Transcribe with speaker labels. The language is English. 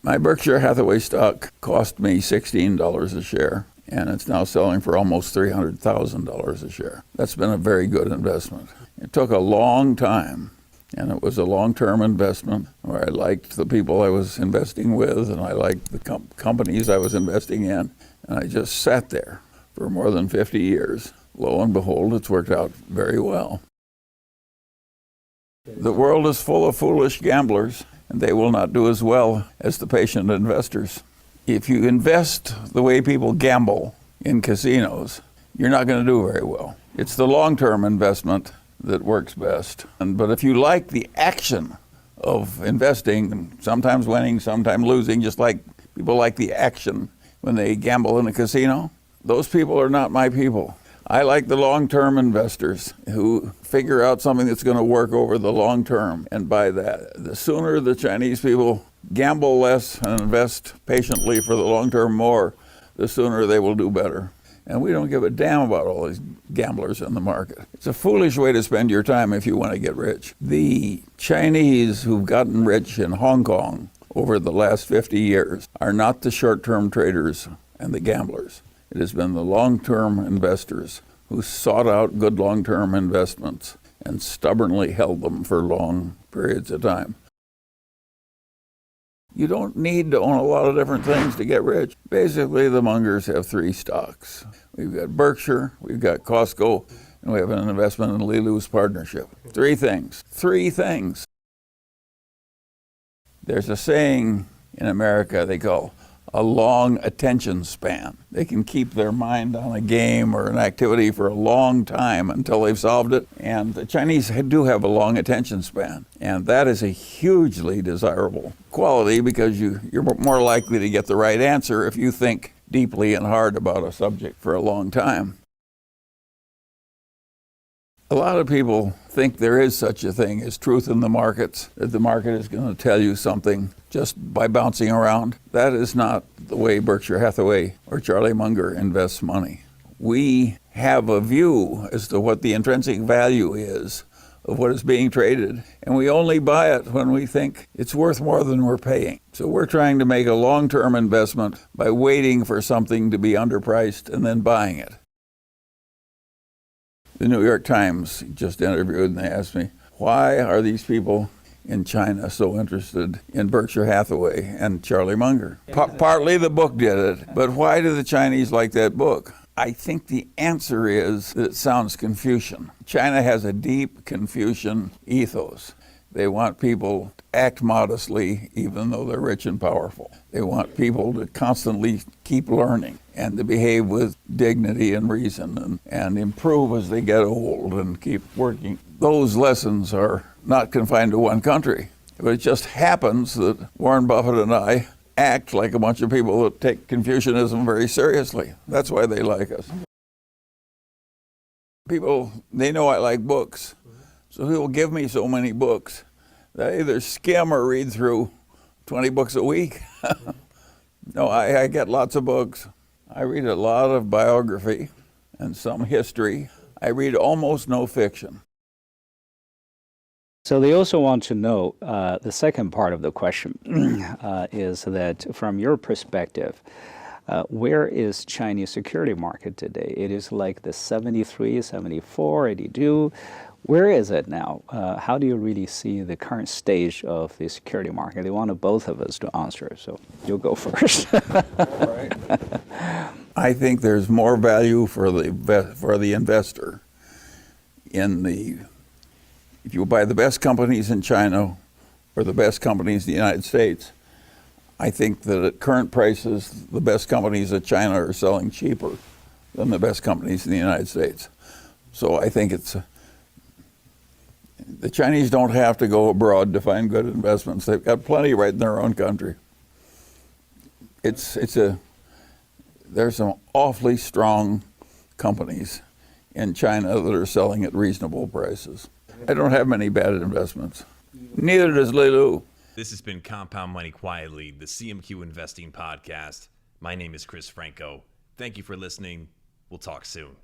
Speaker 1: My Berkshire Hathaway stock cost me $16 a share, and it's now selling for almost $300,000 a share. That's been a very good investment. It took a long time, and it was a long-term investment where I liked the people I was investing with, and I liked the companies I was investing in, and I just sat there for more than 50 years. Lo and behold, it's worked out very well. The world is full of foolish gamblers, and they will not do as well as the patient investors. If you invest the way people gamble in casinos, you're not going to do very well. It's the long-term investment that works best. But if you like the action of investing, sometimes winning, sometimes losing, just like people like the action when they gamble in a casino, those people are not my people. I like the long-term investors who figure out something that's going to work over the long term and buy that. The sooner the Chinese people gamble less and invest patiently for the long term more, the sooner they will do better. And we don't give a damn about all these gamblers in the market. It's a foolish way to spend your time if you want to get rich. The Chinese who've gotten rich in Hong Kong over the last 50 years are not the short-term traders and the gamblers. It has been the long-term investors who sought out good long-term investments and stubbornly held them for long periods of time. You don't need to own a lot of different things to get rich. Basically, the Mungers have 3 stocks. We've got Berkshire, we've got Costco, and we have an investment in Lilu's partnership. 3 things. 3 things. There's a saying in America they call a long attention span. They can keep their mind on a game or an activity for a long time until they've solved it. And the Chinese do have a long attention span. And that is a hugely desirable quality because you're more likely to get the right answer if you think deeply and hard about a subject for a long time. A lot of people think there is such a thing as truth in the markets, that the market is going to tell you something just by bouncing around. That is not the way Berkshire Hathaway or Charlie Munger invests money. We have a view as to what the intrinsic value is of what is being traded, and we only buy it when we think it's worth more than we're paying. So we're trying to make a long-term investment by waiting for something to be underpriced and then buying it. The New York Times just interviewed and they asked me, why are these people in China so interested in Berkshire Hathaway and Charlie Munger? Partly the book did it, but why do the Chinese like that book? I think the answer is that it sounds Confucian. China has a deep Confucian ethos. They want people to act modestly even though they're rich and powerful. They want people to constantly keep learning and to behave with dignity and reason and improve as they get old and keep working. Those lessons are not confined to one country. But it just happens that Warren Buffett and I act like a bunch of people that take Confucianism very seriously. That's why they like us. People, they know I like books. So he'll give me so many books that I either skim or read through 20 books a week. No, I get lots of books. I read a lot of biography and some history. I read almost no fiction.
Speaker 2: So they also want to know, the second part of the question is that from your perspective, where is Chinese security market today? It is like the 73, 74, 82. Where is it now? How do you really see the current stage of the security market? They wanted both of us to answer, so you'll go first.
Speaker 1: Right. I think there's more value for the investor if you buy the best companies in China or the best companies in the United States. I think that at current prices, the best companies in China are selling cheaper than the best companies in the United States. So I think the Chinese don't have to go abroad to find good investments. They've got plenty right in their own country. There's some awfully strong companies in China that are selling at reasonable prices. I don't have many bad investments. Neither does Lilu.
Speaker 3: This has been Compound Money Quietly, the CMQ Investing Podcast. My name is Chris Franco. Thank you for listening. We'll talk soon.